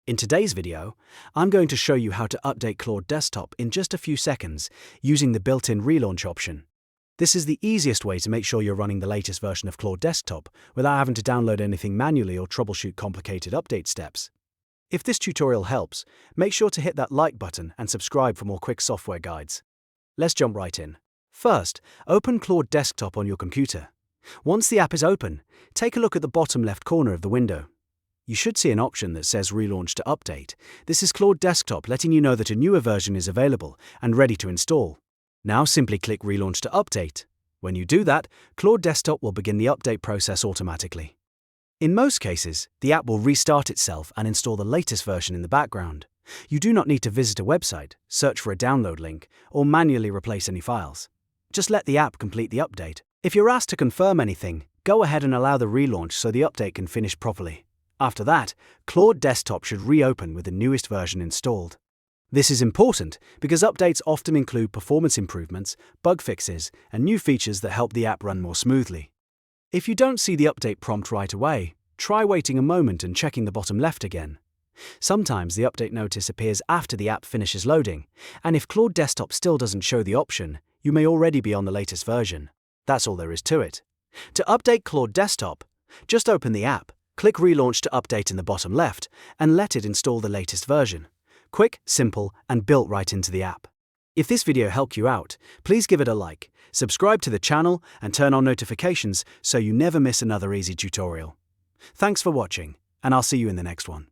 In today's video, I'm going to show you how to update Claude Desktop in just a few seconds using the built-in relaunch option. This is the easiest way to make sure you're running the latest version of Claude Desktop without having to download anything manually or troubleshoot complicated update steps. If this tutorial helps, make sure to hit that like button and subscribe for more quick software guides. Let's jump right in. First, open Claude Desktop on your computer. Once the app is open, take a look at the bottom left corner of the window. You should see an option that says Relaunch to Update. This is Claude Desktop letting you know that a newer version is available and ready to install. Now simply click Relaunch to Update. When you do that, Claude Desktop will begin the update process automatically. In most cases, the app will restart itself and install the latest version in the background. You do not need to visit a website, search for a download link, or manually replace any files. Just let the app complete the update. If you're asked to confirm anything, go ahead and allow the relaunch so the update can finish properly. After that, Claude Desktop should reopen with the newest version installed. This is important because updates often include performance improvements, bug fixes, and new features that help the app run more smoothly. If you don't see the update prompt right away, try waiting a moment and checking the bottom left again. Sometimes the update notice appears after the app finishes loading, and if Claude Desktop still doesn't show the option, you may already be on the latest version. That's all there is to it. To update Claude Desktop, just open the app, click Relaunch to Update in the bottom left, and let it install the latest version. Quick, simple, and built right into the app. If this video helped you out, please give it a like, subscribe to the channel, and turn on notifications so you never miss another easy tutorial. Thanks for watching, and I'll see you in the next one.